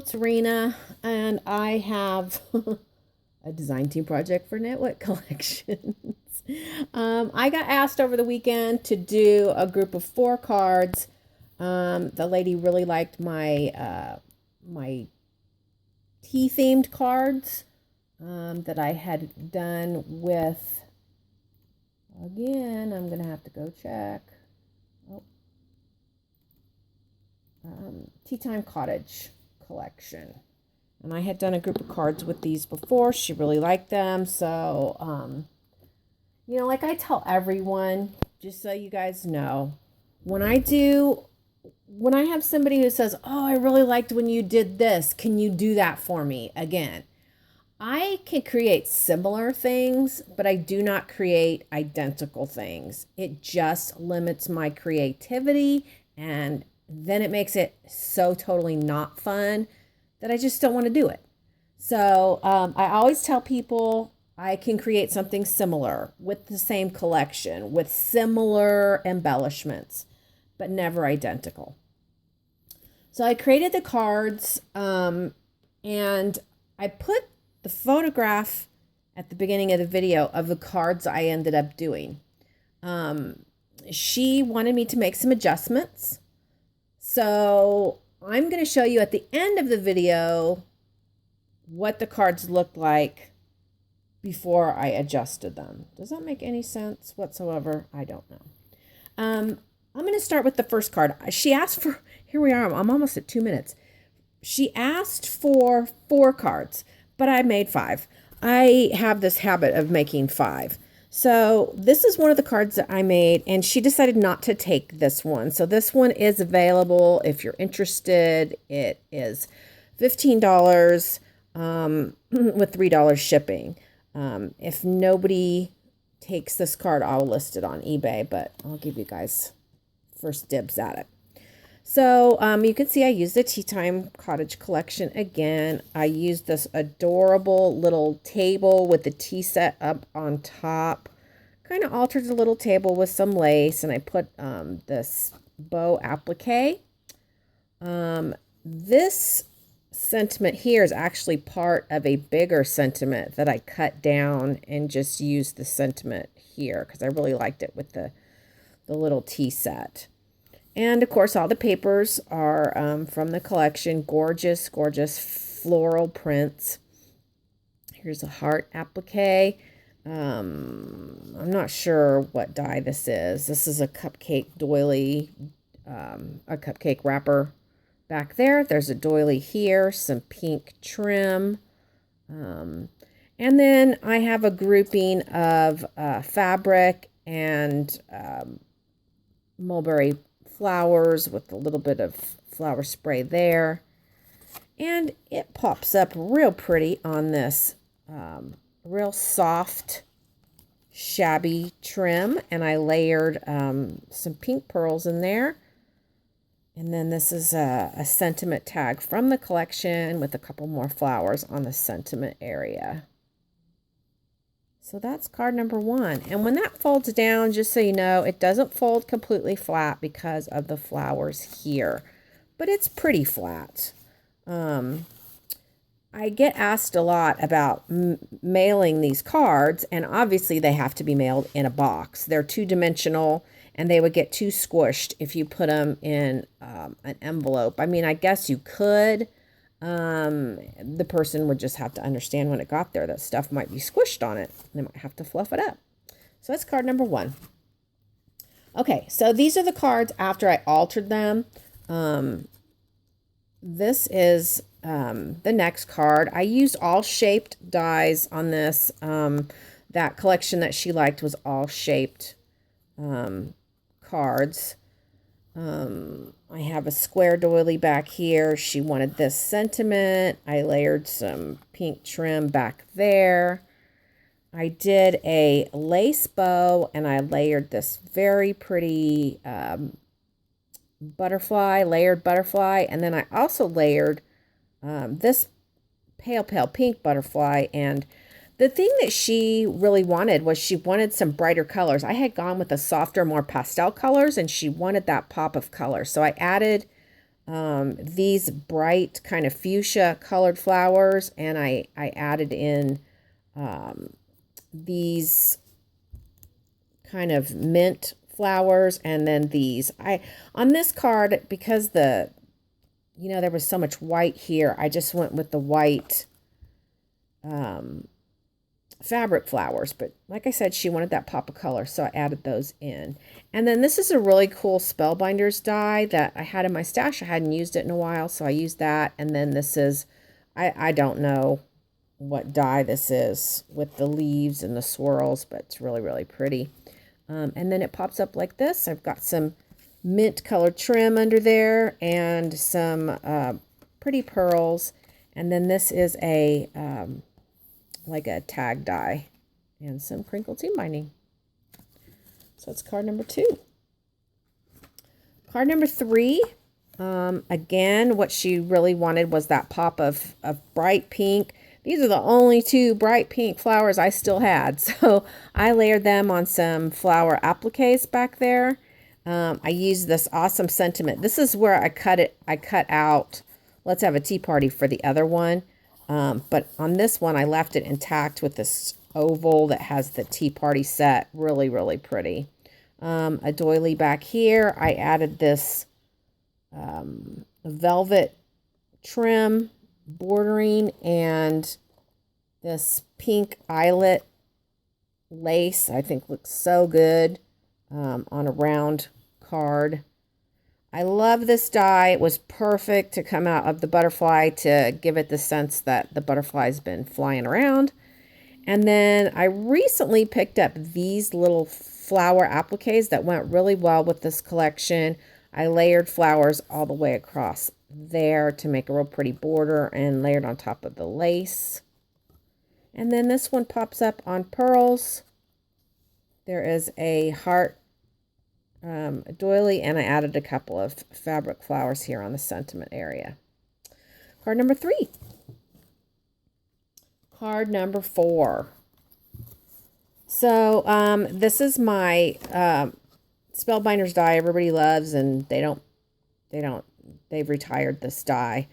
it's Rena, and I have a design team project for Nit Wit collections. I got asked over the weekend to do a group of 4 cards. The lady really liked my tea themed cards that I had done with. Again, I'm gonna have to go check. Oh. Tea Time Cottage collection. And I had done a group of cards with these before. She really liked them. So, like I tell everyone, just so you guys know, when I have somebody who says, oh, I really liked when you did this, can you do that for me again? I can create similar things, but I do not create identical things. It just limits my creativity, and then it makes it so totally not fun that I just don't want to do it. So I always tell people I can create something similar with the same collection, with similar embellishments, but never identical. So I created the cards, and I put the photograph at the beginning of the video of the cards I ended up doing. She wanted me to make some adjustments. So I'm going to show you at the end of the video what the cards looked like before I adjusted them. Does that make any sense whatsoever? I don't know. I'm going to start with the first card. She asked for, here we are, I'm almost at 2 minutes. She asked for 4 cards, but I made 5. I have this habit of making 5. So this is one of the cards that I made, and she decided not to take this one. So this one is available if you're interested. It is $15 with $3 shipping. If nobody takes this card, I'll list it on eBay, but I'll give you guys first dibs at it. So you can see I used the Tea Time Cottage collection again. I used this adorable little table with the tea set up on top. Kind of altered the little table with some lace, and I put this bow applique. This sentiment here is actually part of a bigger sentiment that I cut down and just used the sentiment here because I really liked it with the little tea set. And, of course, all the papers are from the collection. Gorgeous, gorgeous floral prints. Here's a heart applique. I'm not sure what die this is. This is a cupcake doily, a cupcake wrapper back there. There's a doily here, some pink trim. And then I have a grouping of fabric and mulberry flowers with a little bit of flower spray there, and it pops up real pretty on this real soft shabby trim, and I layered some pink pearls in there. And then this is a sentiment tag from the collection with a couple more flowers on the sentiment area. So that's card number 1. And when that folds down, just so you know, it doesn't fold completely flat because of the flowers here. But it's pretty flat. I get asked a lot about mailing these cards, and obviously they have to be mailed in a box. They're 2-dimensional, and they would get too squished if you put them in an envelope. I mean, I guess you could. The person would just have to understand when it got there that stuff might be squished on it. They might have to fluff it up. So that's card number 1. Okay, so these are the cards after I altered them. This is the next card. I used all shaped dies on this. That collection that she liked was all shaped cards. I have a square doily back here. She wanted this sentiment. I layered some pink trim back there. I did a lace bow, and I layered this very pretty layered butterfly. And then I also layered this pale pink butterfly. And the thing that she really wanted was she wanted some brighter colors. I had gone with the softer, more pastel colors, and she wanted that pop of color. So I added these bright kind of fuchsia colored flowers, and I added in these kind of mint flowers, and then these. On this card, because there was so much white here, I just went with the white fabric flowers, but like I said, she wanted that pop of color, so I added those in. And then this is a really cool Spellbinders die that I had in my stash. I hadn't used it in a while, so I used that. And then this is, I don't know what die this is with the leaves and the swirls, but it's really, really pretty. And then it pops up like this. I've got some mint colored trim under there and some pretty pearls. And then this is a like a tag die and some crinkled seam binding. So that's card number 2. Card number 3, again, what she really wanted was that pop of bright pink. These are the only 2 bright pink flowers I still had, so I layered them on some flower appliques back there. I used this awesome sentiment. This is where I cut out Let's Have a Tea Party for the other one. But on this one, I left it intact with this oval that has the tea party set. Really, really pretty. A doily back here. I added this velvet trim bordering and this pink eyelet lace. I think looks so good on a round card. I love this die. It was perfect to come out of the butterfly to give it the sense that the butterfly's been flying around. And then I recently picked up these little flower appliques that went really well with this collection. I layered flowers all the way across there to make a real pretty border and layered on top of the lace. And then this one pops up on pearls. There is a heart doily, and I added a couple of fabric flowers here on the sentiment area. Card number 3. Card number 4. So this is my Spellbinders die everybody loves, and they've retired this die.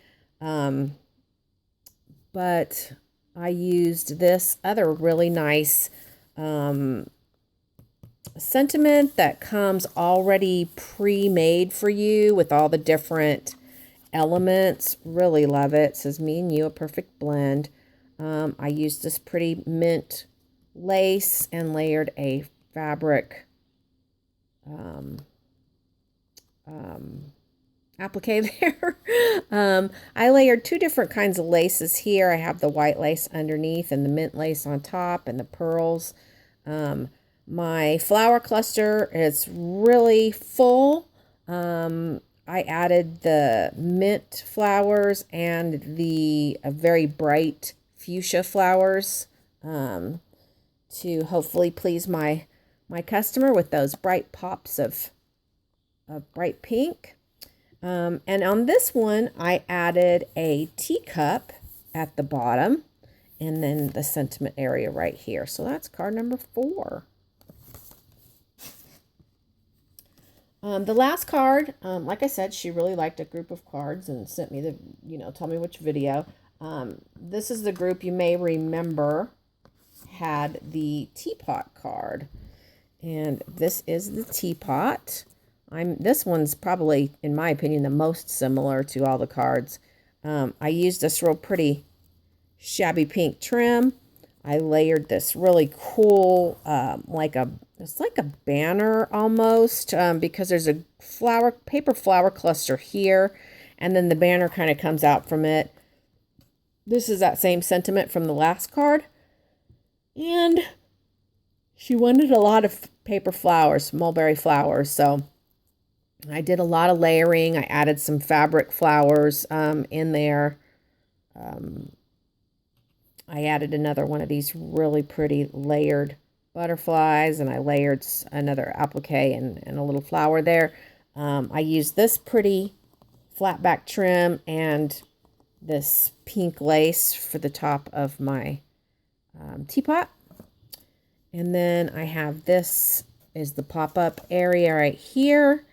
But I used this other really nice sentiment that comes already pre-made for you with all the different elements. Really love it. It says me and you, a perfect blend. I used this pretty mint lace and layered a fabric applique there. I layered 2 different kinds of laces here. I have the white lace underneath and the mint lace on top and the pearls. My flower cluster is really full. I added the mint flowers and the very bright fuchsia flowers to hopefully please my customer with those bright pops of bright pink. And on this one, I added a teacup at the bottom and then the sentiment area right here. So that's card number 4. The last card, like I said, she really liked a group of cards and sent me told me which video. This is the group you may remember had the teapot card. And this is the teapot. This one's probably, in my opinion, the most similar to all the cards. I used this real pretty shabby pink trim. I layered this really cool, it's like a banner almost, because there's a paper flower cluster here, and then the banner kind of comes out from it. This is that same sentiment from the last card. And she wanted a lot of paper flowers, mulberry flowers, so I did a lot of layering. I added some fabric flowers in there. I added another one of these really pretty layered butterflies, and I layered another applique and a little flower there. I used this pretty flat back trim and this pink lace for the top of my teapot. And then I have this is the pop-up area right here.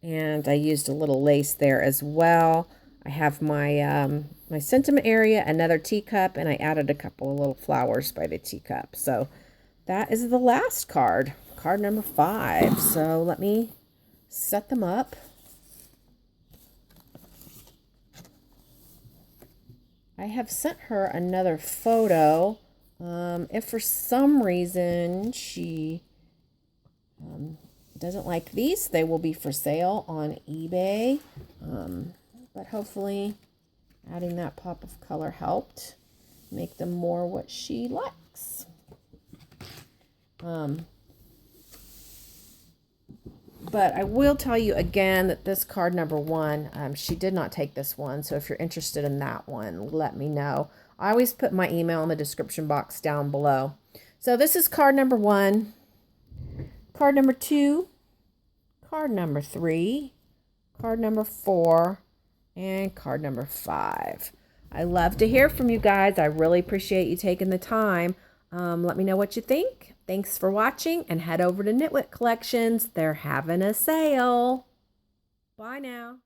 And I used a little lace there as well. I have my my sentiment area, another teacup, and I added a couple of little flowers by the teacup. So that is the last card, card number 5. So let me set them up. I have sent her another photo. If for some reason she doesn't like these, they will be for sale on eBay. But hopefully adding that pop of color helped make them more what she likes. But I will tell you again that this card number 1, she did not take this one. So if you're interested in that one, let me know. I always put my email in the description box down below. So this is card number 1, card number 2, card number 3, card number 4, and card number 5. I love to hear from you guys. I really appreciate you taking the time. Let me know what you think. Thanks for watching, and head over to Nit Wit Collections. They're having a sale. Bye now.